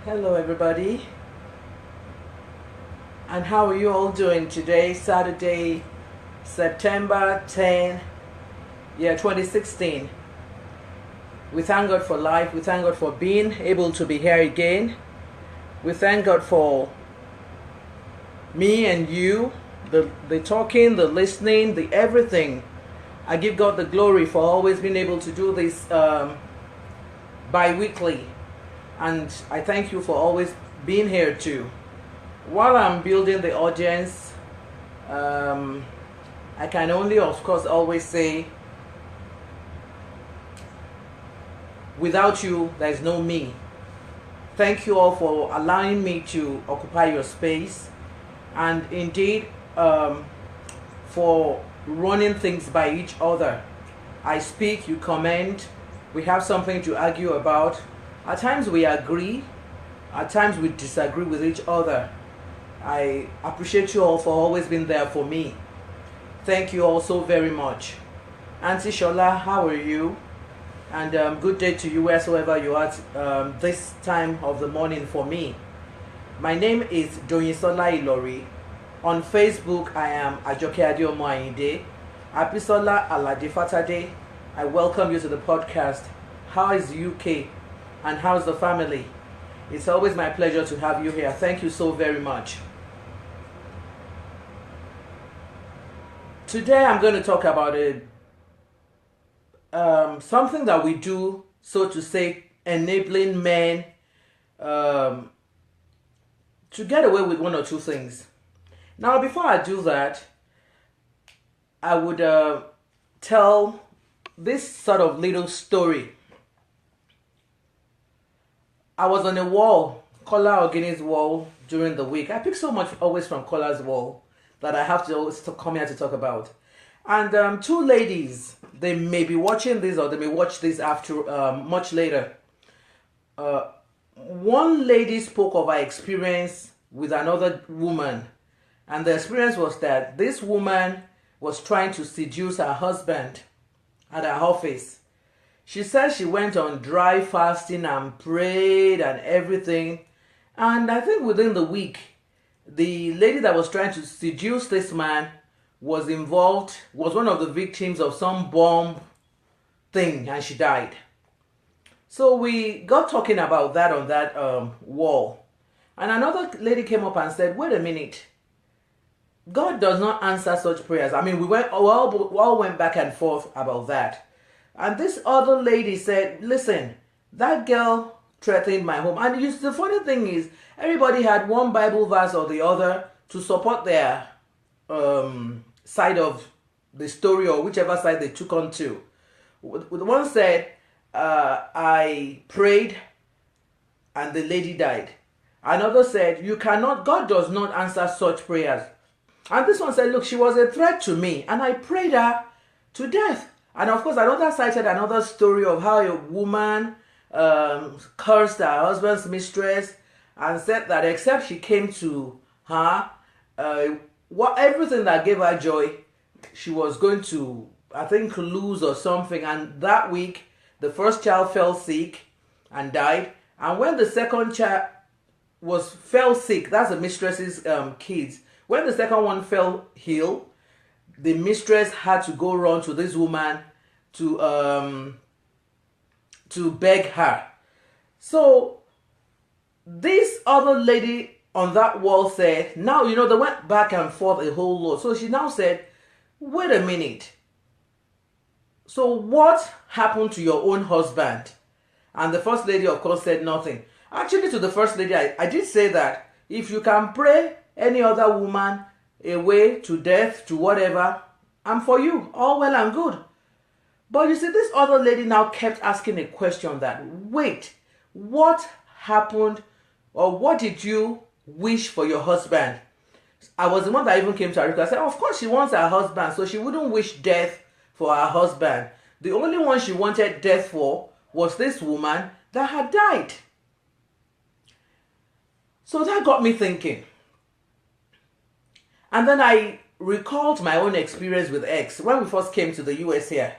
Hello, everybody, and how are you all doing today? Saturday, September 10, year 2016. We thank God for life. We thank God for being able to be here again. We thank God for me and you, the talking, the listening, the everything. I give God the glory for always being able to do this bi-weekly, and I thank you for always being here too. While I'm building the audience, I can only, of course, always say, without you, there's no me. Thank you all for allowing me to occupy your space, and indeed, for running things by each other. I speak, you comment, we have something to argue about. At times we agree, at times we disagree with each other. I appreciate you all for always being there for me. Thank you all so very much. Auntie Shola, how are you? And good day to you wheresoever you are this time of the morning for me. My name is Doyinsola Ilori. On Facebook, I am Ajoke Adeomo Ayinde. Abisola Alade Fatade. I welcome you to the podcast. How is the UK? And how's the family? It's always my pleasure to have you here. Thank you so very much. Today I'm going to talk about something that we do, so to say, enabling men to get away with one or two things. Now, before I do that, I would tell this sort of little story. I was on a wall, Kola Ogini's wall, during the week. I pick so much always from Kola's wall that I have to always come here to talk about. And two ladies, they may be watching this or they may watch this after much later. One lady spoke of her experience with another woman, and the experience was that this woman was trying to seduce her husband at her office. She said she went on dry fasting and prayed and everything. And I think within the week, the lady that was trying to seduce this man was involved, was one of the victims of some bomb thing, and she died. So we got talking about that on that wall. And another lady came up and said, wait a minute. God does not answer such prayers. I mean, we all went back and forth about that. And this other lady said, listen, that girl threatened my home. And the funny thing is, everybody had one Bible verse or the other to support their side of the story, or whichever side they took on to. One said, I prayed and the lady died. Another said, God does not answer such prayers. And this one said, look, she was a threat to me and I prayed her to death. And of course, another cited another story of how a woman cursed her husband's mistress and said that except she came to her, everything that gave her joy, she was going to, I think, lose or something. And that week, the first child fell sick and died. And when the second child fell sick, that's the mistress's kids. When the second one fell ill, the mistress had to go run to this woman to beg her. So this other lady on that wall said, now, they went back and forth a whole lot. So she now said, wait a minute. So what happened to your own husband? And the first lady, of course, said nothing. Actually, to the first lady, I did say that if you can pray any other woman away to death, to whatever, I'm for you, all well and good. But you see, this other lady now kept asking a question that, wait, what happened, or what did you wish for your husband? I was the one that even came to her. I said, of course she wants her husband, so she wouldn't wish death for her husband. The only one she wanted death for was this woman that had died. So that got me thinking. And then I recalled my own experience with X when we first came to the US here.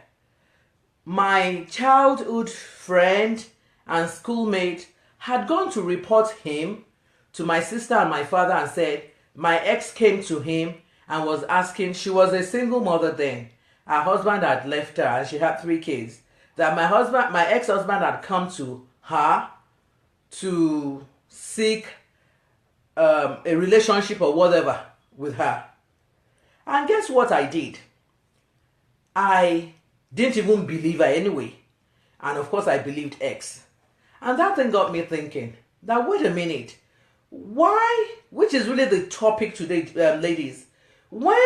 My childhood friend and schoolmate had gone to report him to my sister and my father and said my ex came to him and was asking, she was a single mother then. Her husband had left her and she had 3 kids. That my ex-husband had come to her to seek a relationship or whatever with her. And guess what I did? I didn't even believe her anyway. And of course I believed X. And that thing got me thinking that, wait a minute, why, which is really the topic today, ladies, when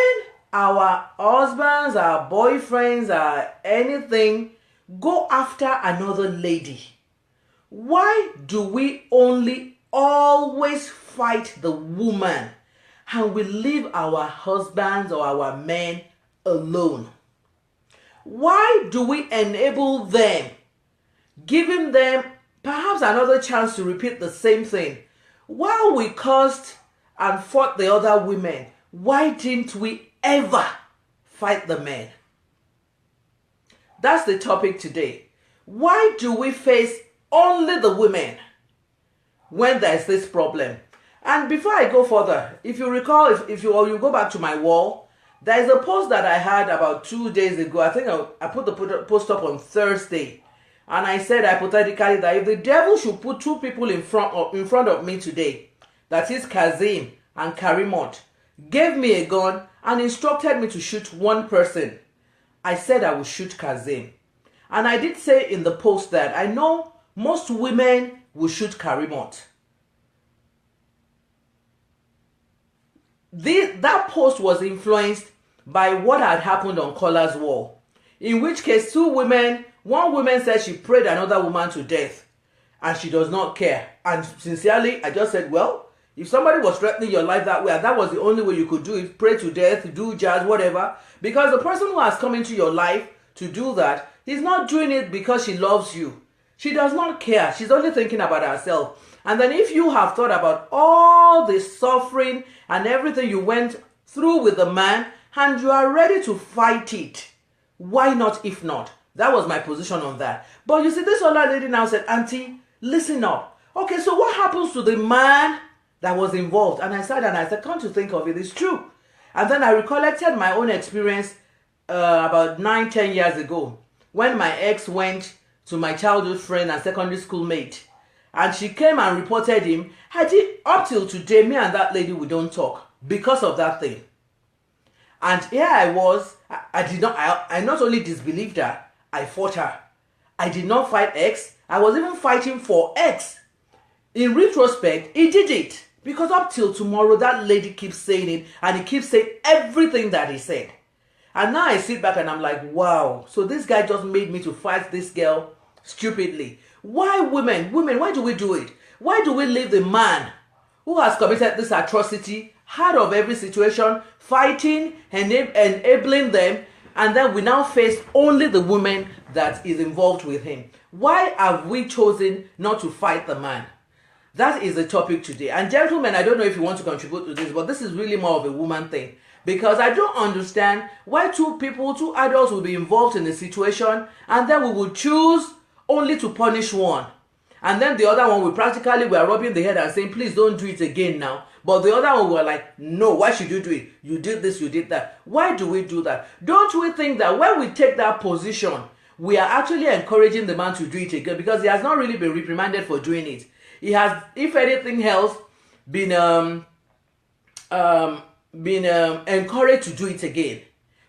our husbands, our boyfriends, our anything go after another lady, why do we only always fight the woman and we leave our husbands or our men alone? Why do we enable them, giving them perhaps another chance to repeat the same thing? While we cursed and fought the other women, why didn't we ever fight the men? That's the topic today. Why do we face only the women when there's this problem? And before I go further, if you recall, if you go back to my wall, there's a post that I had about 2 days ago. I think I put the post up on Thursday. And I said hypothetically that if the devil should put 2 people in front of me today, that is Kazim and Karimot, gave me a gun and instructed me to shoot one person, I said I would shoot Kazim. And I did say in the post that I know most women will shoot Karimot. That post was influenced by what had happened on Kola's wall. In which case, one woman said she prayed another woman to death and she does not care. And sincerely, I just said, well, if somebody was threatening your life that way, and that was the only way you could do it, pray to death, do jazz, whatever, because the person who has come into your life to do that, he's not doing it because she loves you. She does not care. She's only thinking about herself. And then if you have thought about all the suffering and everything you went through with the man, and you are ready to fight it, why not if not? That was my position on that. But you see, this other lady now said, Auntie, listen up. Okay, so what happens to the man that was involved? And I said, can't you think of it? It's true. And then I recollected my own experience about 9-10 years ago when my ex went to my childhood friend and secondary school mate. And she came and reported him. Up till today, me and that lady, we don't talk because of that thing. And here I was, I not only disbelieved her, I fought her. I did not fight X. I was even fighting for X. In retrospect, he did it. Because up till tomorrow, that lady keeps saying it, and he keeps saying everything that he said. And now I sit back and I'm like, wow. So this guy just made me to fight this girl stupidly. Why women? Women, why do we do it? Why do we leave the man who has committed this atrocity out of every situation, fighting, enabling them, and then we now face only the woman that is involved with him? Why have we chosen not to fight the man? That is the topic today. And gentlemen, I don't know if you want to contribute to this, but this is really more of a woman thing. Because I don't understand why 2 adults will be involved in a situation, and then we will choose only to punish one. And then the other one, we are rubbing the head and saying, please don't do it again now. But the other one, we're like, no, why should you do it? You did this, you did that. Why do we do that? Don't we think that when we take that position, we are actually encouraging the man to do it again? Because he has not really been reprimanded for doing it. He has, if anything else, been encouraged to do it again.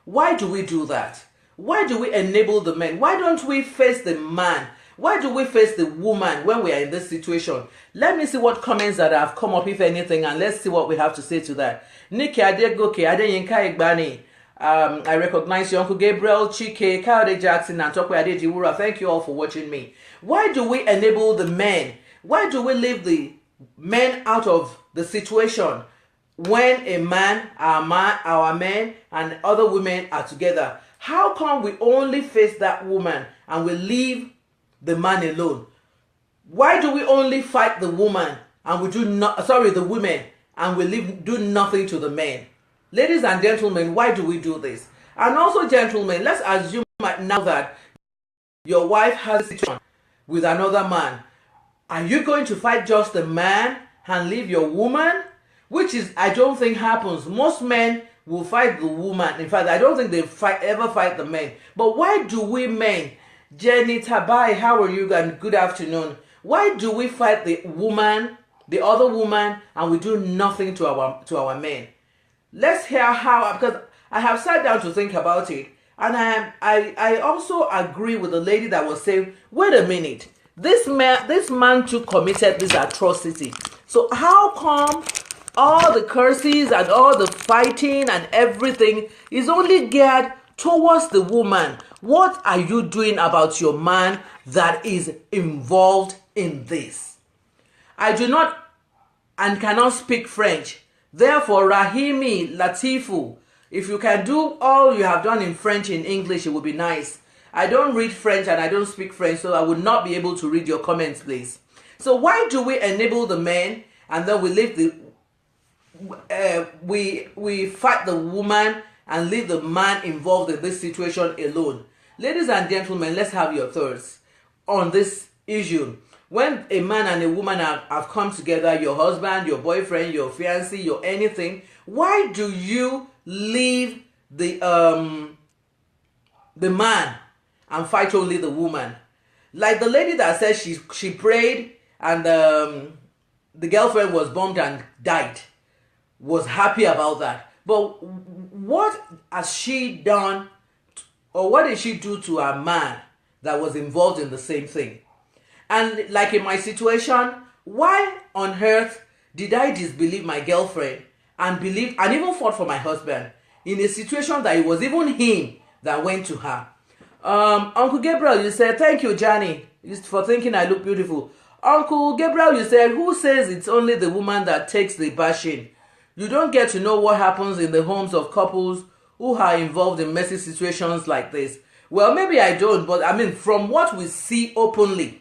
Why do we do that? Why do we enable the men? Why don't we face the man? Why do we face the woman when we are in this situation? Let me see what comments that have come up, if anything, and let's see what we have to say to that. Nikki Adegoke, Adeyinka Igbani, I recognize you, Uncle Gabriel, Chike, Kyle Jackson, and Tokwe Adediwura. Thank you all for watching me. Why do we enable the men? Why do we leave the men out of the situation when a man, our men, and other women are together? How come we only face that woman and we leave the man alone? Why do we only fight the woman and we the women, and we do nothing to the men? Ladies and gentlemen, why do we do this? And also, gentlemen, let's assume now that your wife has a situation with another man. Are you going to fight just the man and leave your woman? Which is, I don't think happens. Most men will fight the woman. In fact, I don't think they ever fight the men. But why do we men, Jenny Tabai, how are you? And good afternoon. Why do we fight the woman, the other woman, and we do nothing to our men? Let's hear how, because I have sat down to think about it, and I also agree with the lady that was saying, wait a minute, this man too committed this atrocity. So how come all the curses and all the fighting and everything is only geared towards the woman? What are you doing about your man that is involved in this? I do not and cannot speak French. Therefore, Rahimi, Latifu, if you can do all you have done in French in English, it would be nice. I don't read French and I don't speak French, so I would not be able to read your comments, please. So why do we enable the men and then we leave the we fight the woman and leave the man involved in this situation alone? Ladies and gentlemen, let's have your thoughts on this issue. When a man and a woman have come together, your husband, your boyfriend, your fiancé, your anything, why do you leave the man and fight only the woman? Like the lady that said she prayed and the girlfriend was bombed and died, was happy about that. But what has she done, or what did she do to a man that was involved in the same thing? And like in my situation, why on earth did I disbelieve my girlfriend and even fought for my husband in a situation that it was even him that went to her? Uncle Gabriel, you said, thank you, Johnny, for thinking I look beautiful. Uncle Gabriel, you said, who says it's only the woman that takes the bashing? You don't get to know what happens in the homes of couples who are involved in messy situations like this. Well, maybe I don't, but I mean, from what we see openly,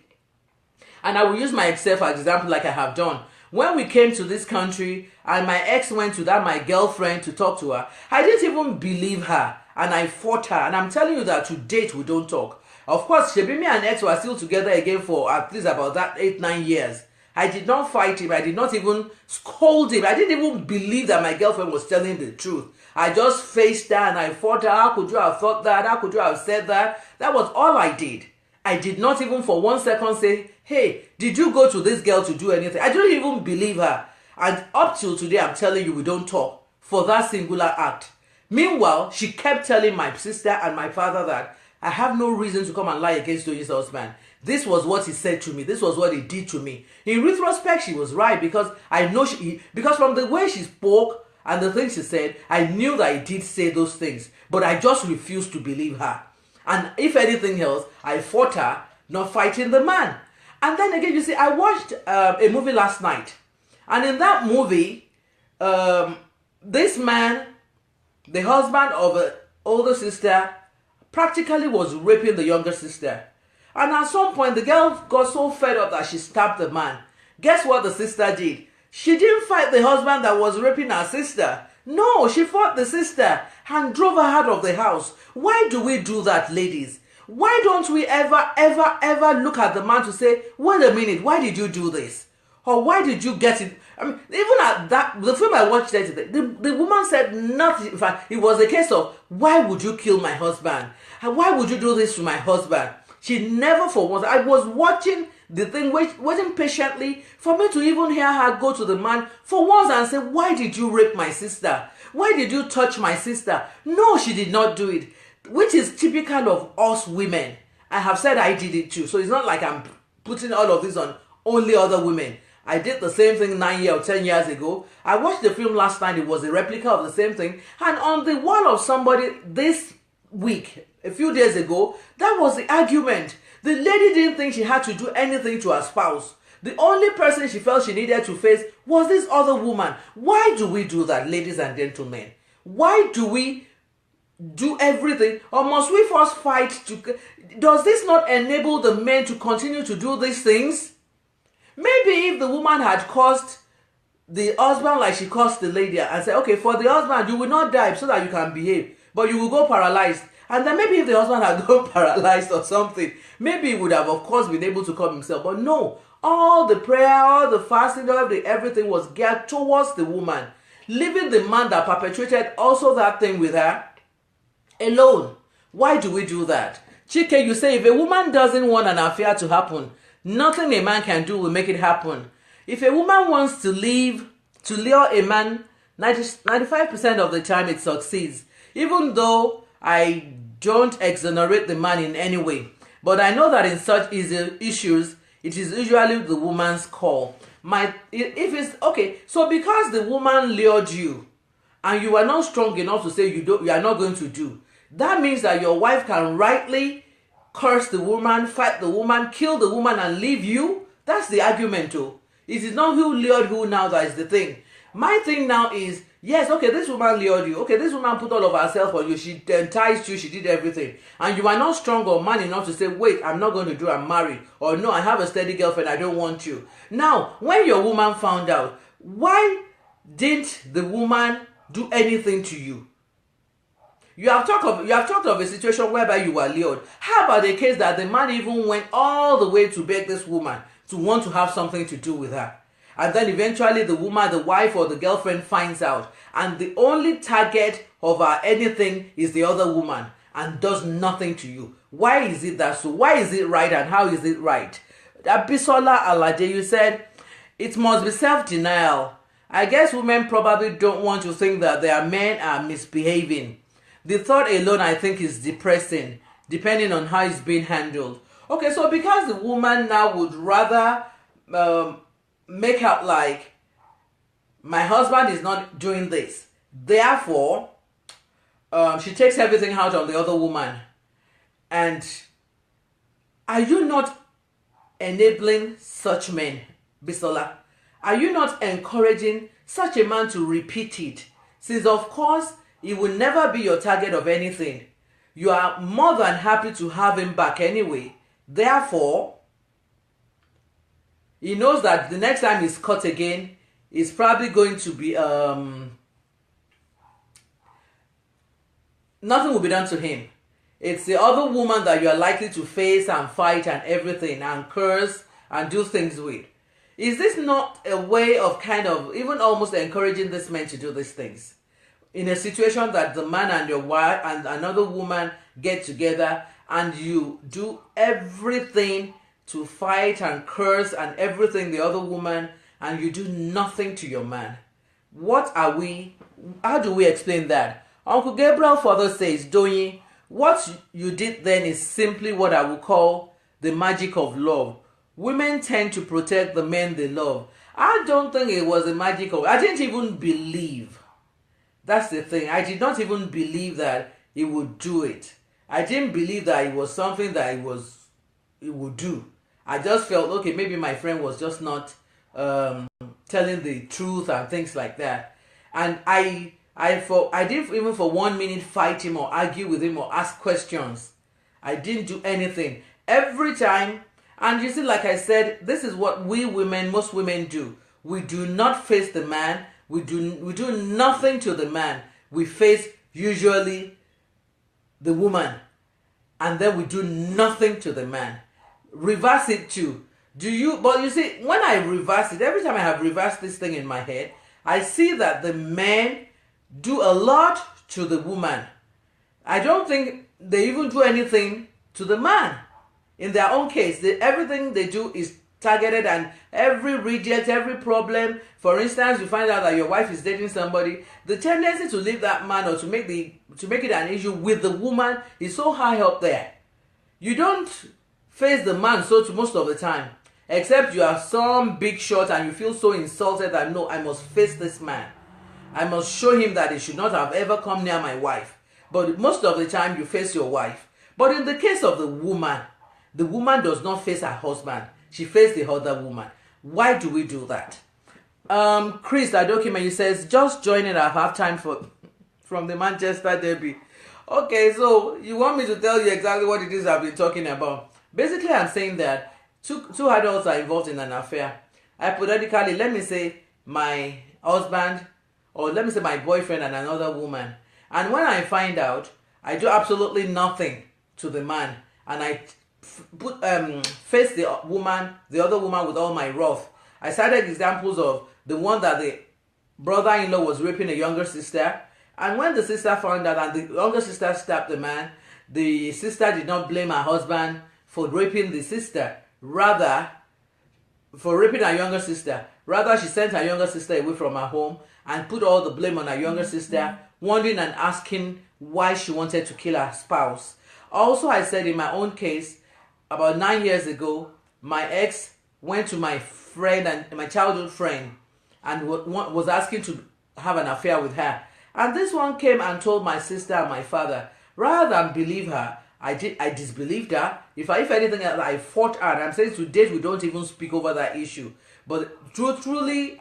and I will use myself as example like I have done. When we came to this country and my ex went to my girlfriend to talk to her, I didn't even believe her and I fought her. And I'm telling you that to date we don't talk. Of course, Shebimi and ex were still together again for at least about that 8-9 years. I did not fight him. I did not even scold him. I didn't even believe that my girlfriend was telling the truth. I just faced her and I fought her. How could you have thought that? How could you have said that? That was all I did. I did not even for 1 second say, hey, did you go to this girl to do anything? I didn't even believe her. And up till today, I'm telling you, we don't talk for that singular act. Meanwhile, she kept telling my sister and my father that I have no reason to come and lie against Toyi's husband. This was what he said to me. This was what he did to me. In retrospect, she was right because I know because from the way she spoke and the things she said, I knew that he did say those things. But I just refused to believe her. And if anything else, I fought her, not fighting the man. And then again, you see, I watched a movie last night. And in that movie, this man, the husband of an older sister, practically was raping the younger sister. And at some point, the girl got so fed up that she stabbed the man. Guess what the sister did? She didn't fight the husband that was raping her sister. No, she fought the sister and drove her out of the house. Why do we do that, ladies? Why don't we ever look at the man to say, wait a minute, why did you do this? Or why did you get it? I mean, even at that, the film I watched yesterday, the woman said nothing. In fact, it was a case of, why would you kill my husband? And why would you do this to my husband? She never for once. I was watching the thing, waiting patiently for me to even hear her go to the man for once and say, why did you rape my sister? Why did you touch my sister? No, she did not do it. Which is typical of us women. I have said I did it too. So it's not like I'm putting all of this on only other women. I did the same thing 9 years or 10 years ago. I watched the film last night. It was a replica of the same thing. And on the wall of somebody this week, a few days ago, that was the argument. The lady didn't think she had to do anything to her spouse. The only person she felt she needed to face was this other woman. Why do we do that, ladies and gentlemen? Why do we do everything? Or must we first fight to... Does this not enable the men to continue to do these things? Maybe if the woman had cursed the husband like she cursed the lady and said, okay, for the husband, you will not die so that you can behave, but you will go paralyzed. And then maybe if the husband had gone paralyzed or something, maybe he would have, of course, been able to calm himself. But no, All the prayer, all the fasting, everything was geared towards the woman, leaving the man that perpetrated also that thing with her alone. Why do we do that? Chike, you say if a woman doesn't want an affair to happen, nothing a man can do will make it happen. If a woman wants to lure a man, 95% of the time it succeeds. Even though I don't exonerate the man in any way. But I know that in such issues, it is usually the woman's call. If it's okay, so because the woman lured you and you are not strong enough to say you are not going to do, that means that your wife can rightly curse the woman, fight the woman, kill the woman and leave you. That's the argument too. It is not who lured who now that is the thing. My thing now is, yes, okay, this woman lured you. Okay, this woman put all of herself on you. She enticed you. She did everything. And you are not strong or man enough to say, wait, I'm not going to do, I'm married. Or no, I have a steady girlfriend, I don't want you. Now, when your woman found out, why didn't the woman do anything to you? You have talked of a situation whereby you were lured. How about the case that the man even went all the way to beg this woman to want to have something to do with her? And then eventually the woman, the wife or the girlfriend finds out. And the only target of her anything is the other woman and does nothing to you. Why is it that so? Why is it right and how is it right? Abisola Alade, you said, it must be self-denial. I guess women probably don't want to think that their men are misbehaving. The thought alone, I think, is depressing, depending on how it's being handled. Okay, so because the woman now would rather make out like my husband is not doing this, therefore she takes everything out on the other woman. And are you not enabling such men, Bisola? Are you not encouraging such a man to repeat it? Since of course he will never be your target of anything, you are more than happy to have him back anyway. Therefore he knows that the next time he's caught again, it's probably going to be nothing will be done to him. It's the other woman that you are likely to face and fight and everything and curse and do things with. Is this not a way of kind of even almost encouraging this man to do these things? In a situation that the man and your wife and another woman get together and you do everything to fight and curse and everything the other woman and you do nothing to your man. How do we explain that? Uncle Gabriel further says, Doyin, what you did then is simply what I would call the magic of love. Women tend to protect the men they love. I don't think it was a magic of, I didn't even believe. That's the thing. I did not even believe that he would do it. I didn't believe that it was something that he would do. I just felt, okay, maybe my friend was just not telling the truth and things like that. And I didn't even for 1 minute fight him or argue with him or ask questions. I didn't do anything. Every time, and you see, like I said, this is what most women do. We do not face the man. We do nothing to the man. We face usually the woman. And then we do nothing to the man. Reverse it too. But you see, when I reverse it, every time I have reversed this thing in my head, I see that the men do a lot to the woman. I don't think they even do anything to the man. In their own case, everything they do is targeted, and every reject, every problem. For instance, you find out that your wife is dating somebody, the tendency to leave that man or to make it an issue with the woman is so high up there. You don't face the man most of the time, except you are some big shot and you feel so insulted that no, I must face this man. I must show him that he should not have ever come near my wife. But most of the time you face your wife. But in the case of the woman does not face her husband. She faced the other woman. Why do we do that? Chris Adokima, he says, just joining at halftime from the Manchester Derby. Okay, so you want me to tell you exactly what it is I've been talking about. Basically, I'm saying that two adults are involved in an affair. Hypothetically, let me say my husband, or let me say my boyfriend and another woman. And when I find out, I do absolutely nothing to the man. And I face the other woman with all my wrath. I cited examples of the one that the brother-in-law was raping a younger sister, and when the sister found out and the younger sister stabbed the man, the sister did not blame her husband for raping the sister, rather for raping her younger sister. Rather, she sent her younger sister away from her home and put all the blame on her younger sister, wondering and asking why she wanted to kill her spouse. Also, I said in my own case, about 9 years ago, my ex went to my friend and my childhood friend and was asking to have an affair with her. And this one came and told my sister and my father. Rather than believe her, I disbelieved her. If anything else, I fought her. And I'm saying to date, we don't even speak over that issue. But truly,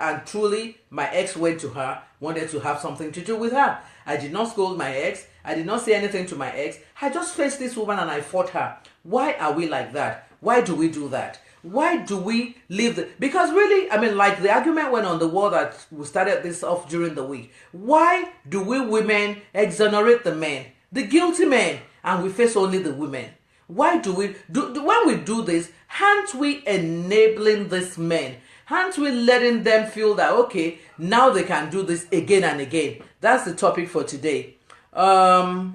my ex went to her, wanted to have something to do with her. I did not scold my ex. I did not say anything to my ex. I just faced this woman and I fought her. Why are we like that? Why do we do that? Why do we leave because really, I mean, like the argument went on the wall that we started this off during the week. Why do we women exonerate the men, the guilty men, and we face only the women? Why do we when we do this, aren't we enabling these men? Aren't we letting them feel that, okay, now they can do this again and again? That's the topic for today. Ade,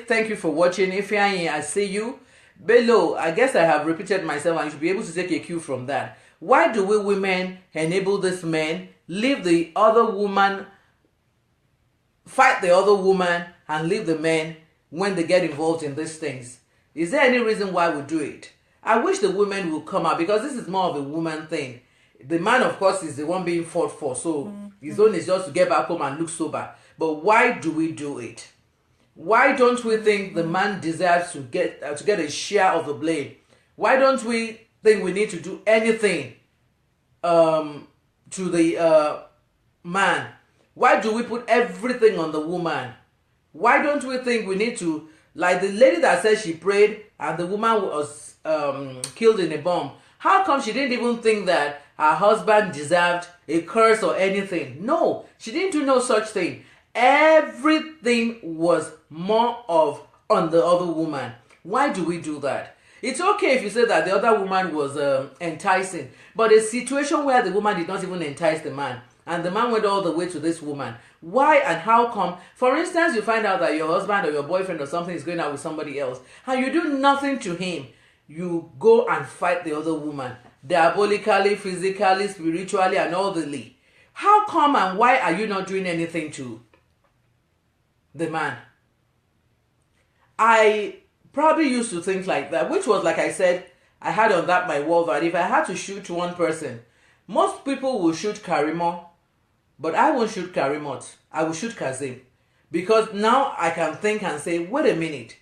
thank you for watching. Ifeanyi, I see you. Below, I guess I have repeated myself and you should be able to take a cue from that. Why do we women enable this man, leave the other woman, fight the other woman, and leave the men when they get involved in these things? Is there any reason why we do it? I wish the women would come out because this is more of a woman thing. The man, of course, is the one being fought for, so his own is just to get back home and look sober. But why do we do it? Why don't we think the man deserves to get a share of the blame? Why don't we think we need to do anything to the man? Why do we put everything on the woman? Why don't we think we need to, like the lady that said she prayed and the woman was killed in a bomb? How come she didn't even think that her husband deserved a curse or anything? No, she didn't do no such thing. Everything was more of on the other woman. Why do we do that? It's okay if you say that the other woman was enticing, but a situation where the woman did not even entice the man and the man went all the way to this woman. Why and how come? For instance, you find out that your husband or your boyfriend or something is going out with somebody else and you do nothing to him. You go and fight the other woman, diabolically, physically, spiritually, and all the lee. How come and why are you not doing anything to the man? I probably used to think like that, which was, like I said, I had on that my wall that if I had to shoot one person, most people will shoot Karimo, but I won't shoot Karimot. I will shoot Kazim. Because now I can think and say, wait a minute.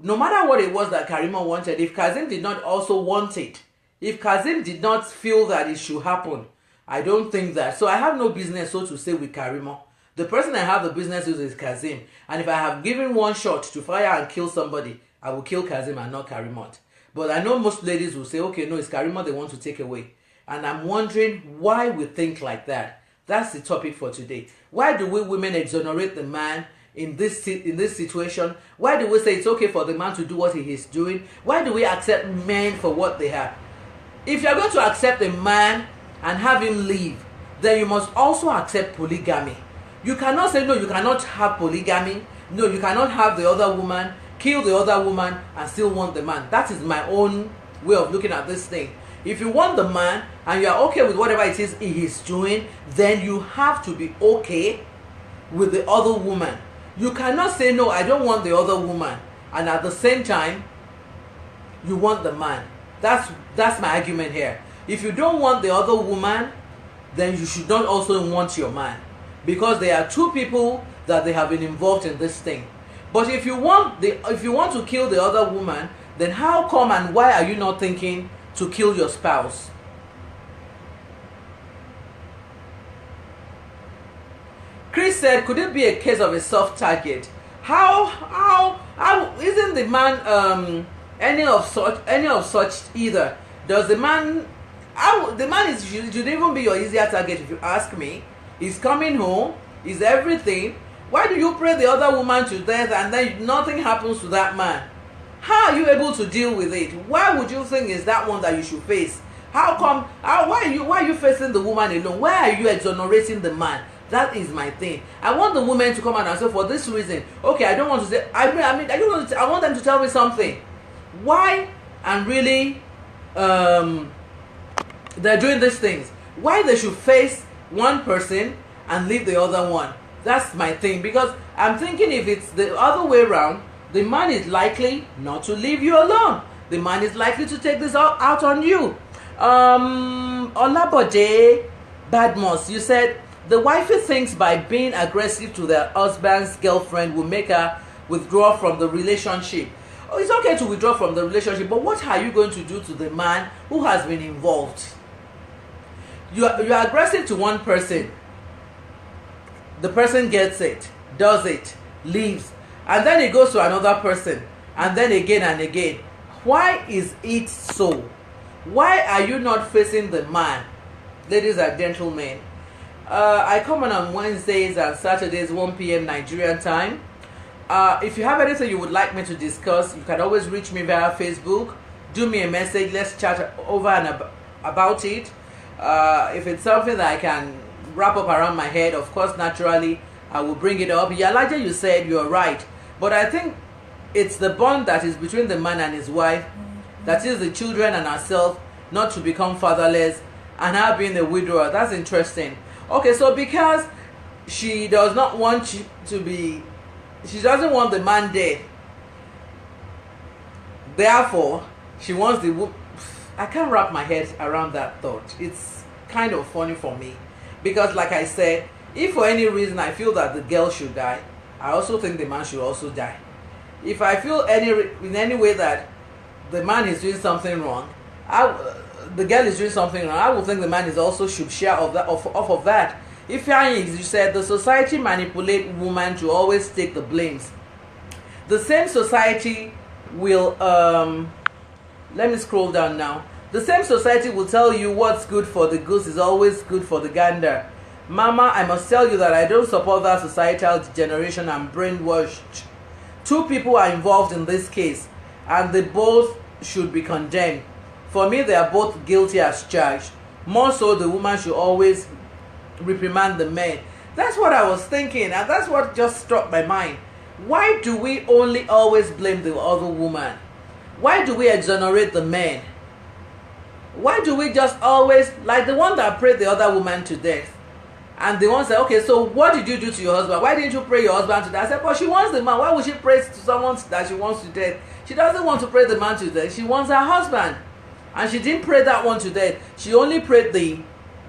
No matter what it was that Karimo wanted, if Kazim did not also want it, if Kazim did not feel that it should happen, I don't think that. So I have no business, so to say, with Karimo. The person I have the business with is Kazim. And if I have given one shot to fire and kill somebody, I will kill Kazim and not Karimot. But I know most ladies will say, okay, no, it's Karimot they want to take away. And I'm wondering why we think like that. That's the topic for today. Why do we women exonerate the man in this situation? Why do we say it's okay for the man to do what he is doing? Why do we accept men for what they are? If you're going to accept a man and have him leave, then you must also accept polygamy. You cannot say, no, you cannot have polygamy. No, you cannot have the other woman, kill the other woman, and still want the man. That is my own way of looking at this thing. If you want the man, and you are okay with whatever it is he is doing, then you have to be okay with the other woman. You cannot say, no, I don't want the other woman, and at the same time, you want the man. That's my argument here. If you don't want the other woman, then you should not also want your man. Because there are two people that they have been involved in this thing. But if you want to kill the other woman, then how come and why are you not thinking to kill your spouse? Chris said, could it be a case of a soft target? How isn't the man any of such either? Does the man should even be your easier target if you ask me? He's coming home, he's everything. Why do you pray the other woman to death and then nothing happens to that man? How are you able to deal with it? Why would you think is that one that you should face? How come? Why are you facing the woman alone? Why are you exonerating the man? That is my thing. I want the women to come out and say, for this reason. Okay, I don't want to say. I don't want to. I want them to tell me something. Why? And really, they're doing these things. Why they should face one person and leave the other one? That's my thing. Because I'm thinking if it's the other way around, the man is likely not to leave you alone. The man is likely to take this out on you. Olabode Badmos, you said the wifey thinks by being aggressive to their husband's girlfriend will make her withdraw from the relationship. Oh, it's okay to withdraw from the relationship, but what are you going to do to the man who has been involved? You are aggressive to one person. The person gets it, does it, leaves, and then it goes to another person, and then again and again. Why is it so? Why are you not facing the man? Ladies and gentlemen, I come on Wednesdays and Saturdays 1 p.m. Nigerian time. If you have anything you would like me to discuss, you can always reach me via Facebook. Do me a message. Let's chat over and about it. If it's something that I can wrap up around my head, of course, naturally, I will bring it up. Yalaja, you said you're right. But I think it's the bond that is between the man and his wife, that is the children and herself, not to become fatherless, and her being a widower. That's interesting. Okay, so because she does not want you to be, she doesn't want the man dead, therefore she wants the woman. I can't wrap my head around that thought. It's kind of funny for me, because like I said, if for any reason I feel that the girl should die, I also think the man should also die. If I feel in any way that the man is doing something wrong, the girl is doing something wrong, I will think the man is also should share off of that. If you said the society manipulate women to always take the blames, the same society will let me scroll down now. The same society will tell you what's good for the goose is always good for the gander. Mama, I must tell you that I don't support that societal degeneration and brainwashed. Two people are involved in this case, and they both should be condemned. For me, they are both guilty as charged. More so, the woman should always reprimand the man. That's what I was thinking, and that's what just struck my mind. Why do we only always blame the other woman? Why do we exonerate the man? Why do we just always, like the one that prayed the other woman to death? And the one said, okay, so what did you do to your husband? Why didn't you pray your husband to death? I said, but she wants the man. Why would she pray to someone that she wants to death? She doesn't want to pray the man to death. She wants her husband. And she didn't pray that one to death. She only prayed the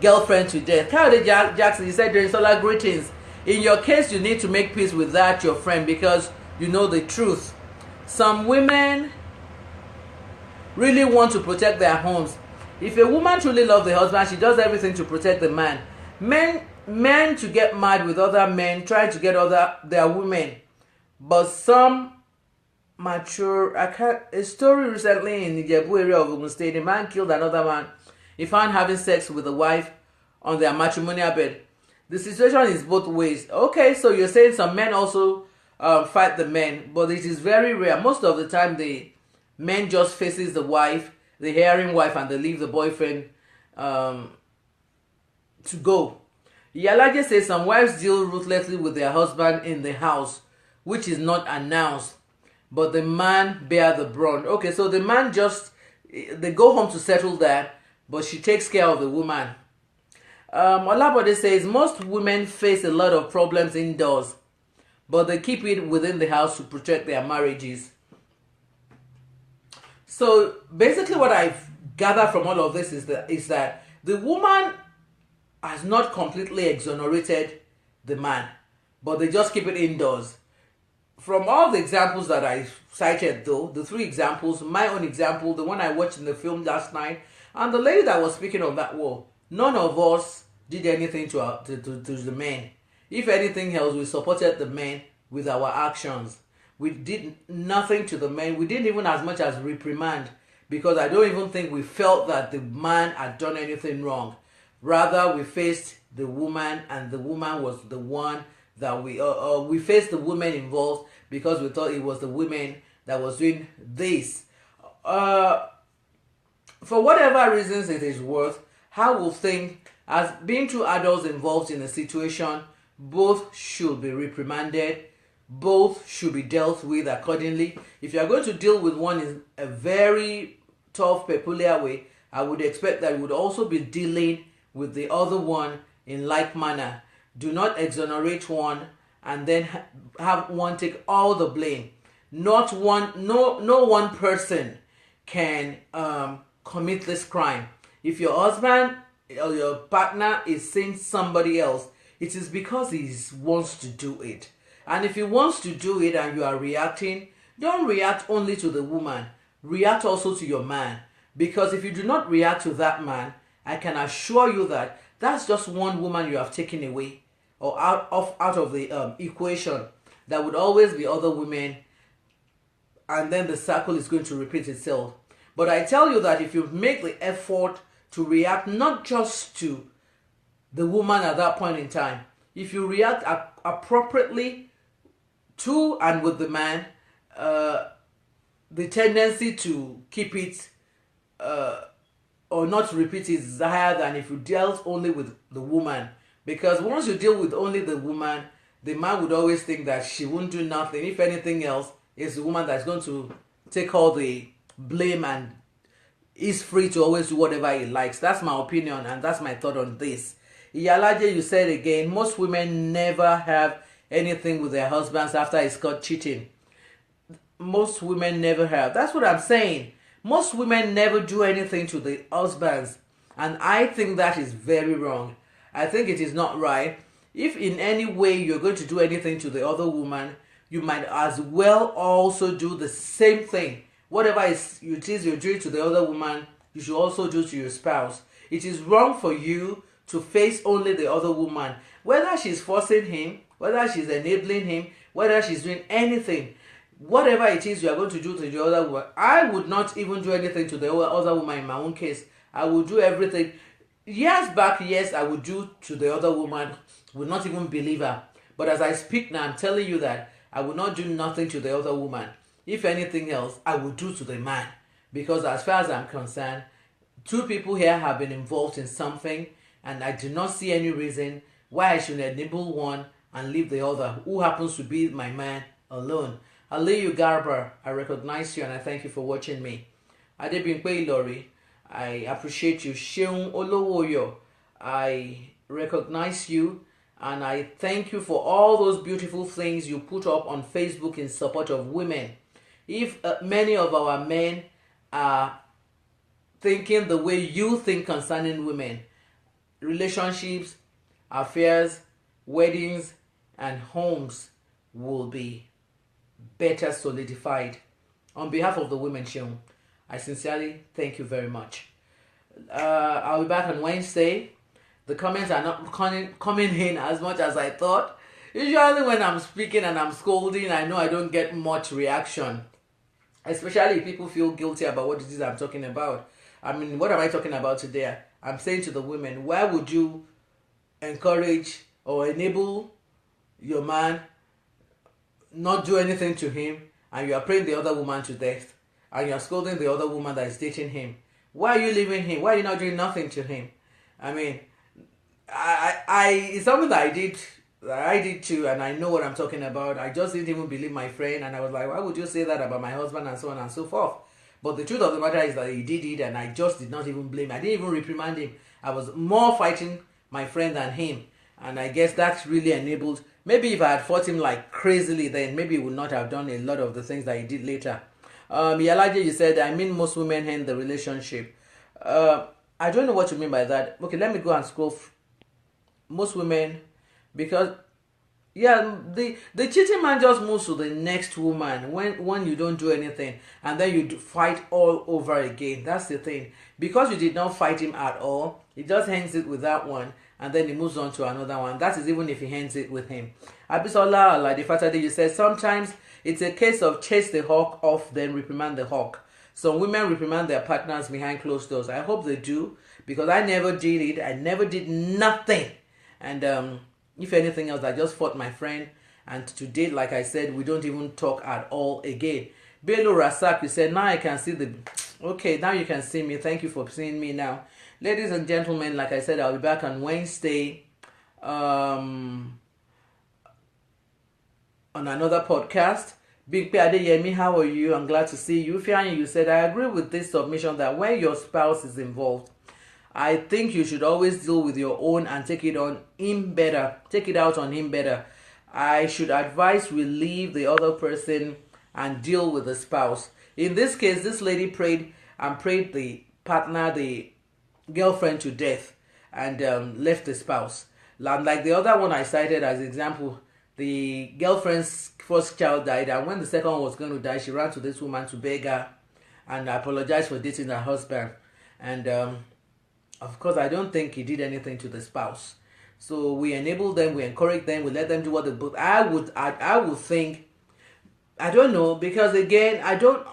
girlfriend to death. Kayode Jackson, he said during solar greetings, in your case, you need to make peace with that, your friend, because you know the truth. Some women really want to protect their homes. If a woman truly loves the husband, she does everything to protect the man. Men to get mad with other men, try to get their women. But some mature, a story recently in the Ijebu area of Ogun State, a man killed another man. He found having sex with the wife on their matrimonial bed. The situation is both ways. Okay, so you're saying some men also fight the men, but it is very rare. Most of the time, the men just faces the wife, the herring wife, and they leave the boyfriend to go. Yalaje says some wives deal ruthlessly with their husband in the house, which is not announced, but the man bear the brunt. Okay, so the man they go home to settle that, but she takes care of the woman. Olabode says most women face a lot of problems indoors, but they keep it within the house to protect their marriages. So basically what I've gathered from all of this is that the woman has not completely exonerated the man, but they just keep it indoors. From all the examples that I cited though, the three examples, my own example, the one I watched in the film last night, and the lady that was speaking on that wall, none of us did anything to the men. If anything else, we supported the men with our actions. We did nothing to the men. We didn't even as much as reprimand, because I don't even think we felt that the man had done anything wrong. Rather, we faced the woman, and the woman was the one that we faced the women involved, because we thought it was the women that was doing this. For whatever reasons it is worth, I will think, as being two adults involved in a situation, both should be reprimanded, both should be dealt with accordingly. If you are going to deal with one in a very tough, peculiar way, I would expect that you would also be dealing with the other one in like manner. Do not exonerate one and then have one take all the blame. No one person can commit this crime. If your husband or your partner is seeing somebody else, it is because he wants to do it. And if he wants to do it and you are reacting, don't react only to the woman. React also to your man. Because if you do not react to that man, I can assure you that that's just one woman you have taken away or out of the equation. There would always be other women, and then the cycle is going to repeat itself. But I tell you that if you make the effort to react not just to the woman at that point in time, if you react appropriately to and with the man, the tendency to keep it or not to repeat it is higher than if you dealt only with the woman. Because once you deal with only the woman, the man would always think that she won't do nothing. If anything else, it's the woman that's going to take all the blame and is free to always do whatever he likes. That's my opinion and that's my thought on this. Iyalaje, you said again, most women never have anything with their husbands after he's caught cheating. Most women never have. That's what I'm saying. Most women never do anything to the husbands. And I think that is very wrong. I think it is not right. If in any way you're going to do anything to the other woman, you might as well also do the same thing. Whatever it is you're doing to the other woman, you should also do to your spouse. It is wrong for you to face only the other woman. Whether she's forcing him, whether she's enabling him, whether she's doing anything, whatever it is you are going to do to the other woman, I would not even do anything to the other woman in my own case. I would do everything. Years back, yes, I would do to the other woman, would not even believe her. But as I speak now, I'm telling you that I would not do nothing to the other woman. If anything else, I would do to the man. Because as far as I'm concerned, two people here have been involved in something, and I do not see any reason why I should enable one and leave the other, who happens to be my man, alone. Aliyu Garba, I recognize you and I thank you for watching me. Adebimpe Ilori, I appreciate you. Sheung Olowoyo, I recognize you and I thank you for all those beautiful things you put up on Facebook in support of women. If many of our men are thinking the way you think concerning women, relationships, affairs, weddings, and homes will be better solidified. On behalf of the women, Sheung, I sincerely thank you very much. I'll be back on Wednesday. The comments are not coming in as much as I thought. Usually when I'm speaking and I'm scolding, I know I don't get much reaction. Especially if people feel guilty about what it is I'm talking about. I mean, what am I talking about today? I'm saying to the women, why would you encourage or enable your man not do anything to him, and you are praying the other woman to death, and you are scolding the other woman that is dating him? Why are you leaving him? Why are you not doing nothing to him? I mean, it's something that I did too, and I know what I'm talking about. I just didn't even believe my friend, and I was like, why would you say that about my husband, and so on and so forth? But the truth of the matter is that he did it, and I just did not even blame him. I didn't even reprimand him. I was more fighting my friend than him, and I guess that really enabled. Maybe if I had fought him like crazily, then maybe he would not have done a lot of the things that he did later. Yalaje, you said, I mean most women end the relationship. I don't know what you mean by that. Okay, let me go and scroll. Most women, because yeah, the cheating man just moves to the next woman when you don't do anything, and then you fight all over again. That's the thing. Because you did not fight him at all, he just hangs it with that one, and then he moves on to another one. That is even if he hangs it with him. Abisola Aladifatade, you said sometimes it's a case of chase the hawk off, then reprimand the hawk. Some women reprimand their partners behind closed doors. I hope they do, because I never did it. I never did nothing. And if anything else, I just fought my friend. And to date, like I said, we don't even talk at all again. Belo Rasak, you said, now I can see the... Okay, now you can see me. Thank you for seeing me now. Ladies and gentlemen, like I said, I'll be back on Wednesday on another podcast. Big P Adeyemi, how are you? I'm glad to see you. Fiani, you said, I agree with this submission that when your spouse is involved, I think you should always deal with your own and take it on him better. Take it out on him better. I should advise we leave the other person and deal with the spouse. In this case, this lady prayed the partner, the girlfriend to death and left the spouse. Like the other one I cited as example, the girlfriend's first child died, and when the second one was going to die, she ran to this woman to beg her and apologize for dating her husband. And of course, I don't think he did anything to the spouse. So we enable them, we encourage them, we let them do what they do. I would think, I don't know, because again, I don't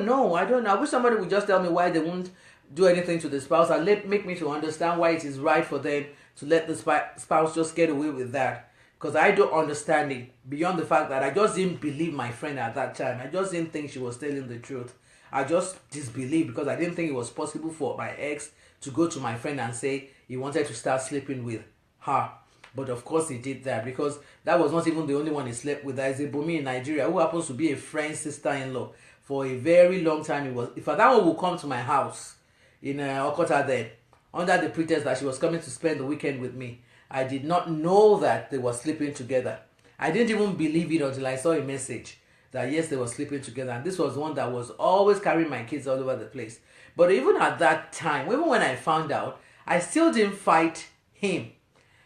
know. I wish somebody would just tell me why they won't do anything to the spouse and make me to understand why it is right for them to let the spouse just get away with that. Because I don't understand it, beyond the fact that I just didn't believe my friend at that time. I just didn't think she was telling the truth. I just disbelieved because I didn't think it was possible for my ex to go to my friend and say he wanted to start sleeping with her. But of course he did that, because that was not even the only one he slept with. There is a Bomi in Nigeria who happens to be a friend's sister-in-law for a very long time. It was, if that one would come to my house in Okota then, under the pretext that she was coming to spend the weekend with me, I did not know that they were sleeping together. I didn't even believe it until I saw a message that yes, they were sleeping together. And this was one that was always carrying my kids all over the place. But even at that time, even when I found out, I still didn't fight him.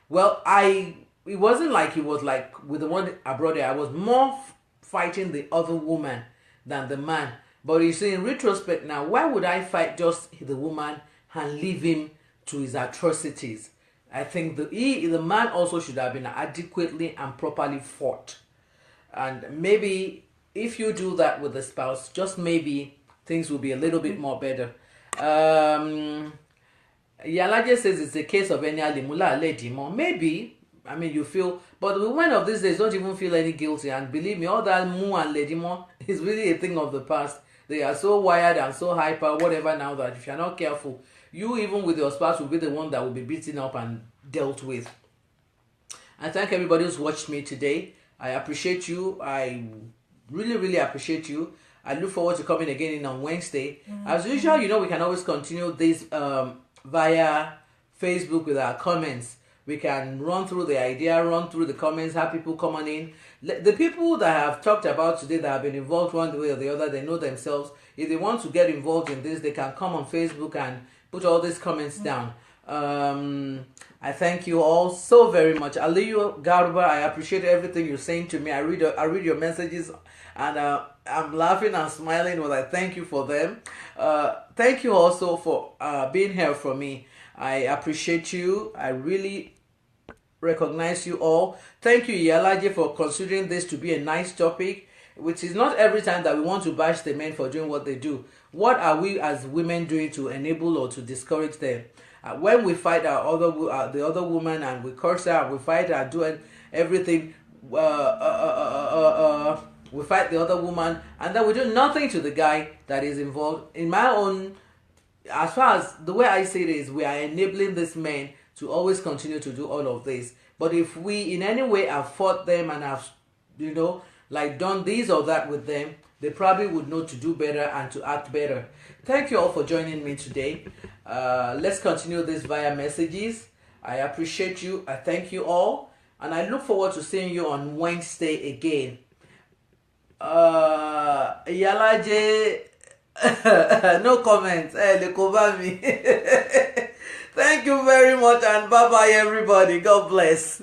Well, it wasn't like he was like with the one abroad there. I was more fighting the other woman than the man. But you see, in retrospect now, why would I fight just the woman and leave him to his atrocities? I think the man also should have been adequately and properly fought. And maybe if you do that with the spouse, just maybe things will be a little bit more better. Yalaje says it's a case of any alimula ledimo. Maybe, I mean, you feel, but the women of these days don't even feel any guilty. And believe me, all that mu and ledimo is really a thing of the past. They are so wired and so hyper, whatever, now that if you're not careful, you even with your spouse will be the one that will be beaten up and dealt with. I thank everybody who's watched me today. I appreciate you. I really, really appreciate you. I look forward to coming again in on Wednesday. As usual, you know, we can always continue this via Facebook with our comments. We can run through the idea, run through the comments, have people come on in. The people that have talked about today that have been involved one way or the other, they know themselves. If they want to get involved in this, they can come on Facebook and put all these comments down. I thank you all so very much. Aliyu Garba, I appreciate everything you're saying to me. I read your messages, and I'm laughing and smiling when I thank you for them. Thank you also for being here for me. I appreciate you. I really recognize you all. Thank you, Yalaje, for considering this to be a nice topic, which is not every time that we want to bash the men for doing what they do. What are we as women doing to enable or to discourage them? When we fight the other woman and we curse her, and we fight her doing everything, we fight the other woman, and then we do nothing to the guy that is involved. In my own, as far as the way I see it is, we are enabling this man to always continue to do all of this. But if we in any way have fought them and have, you know, like done this or that with them, they probably would know to do better and to act better. Thank you all for joining me today. Let's continue this via messages. I appreciate you. I thank you all. And I look forward to seeing you on Wednesday again. Yalaje, no comments. Look over me. Thank you very much, and bye-bye everybody. God bless.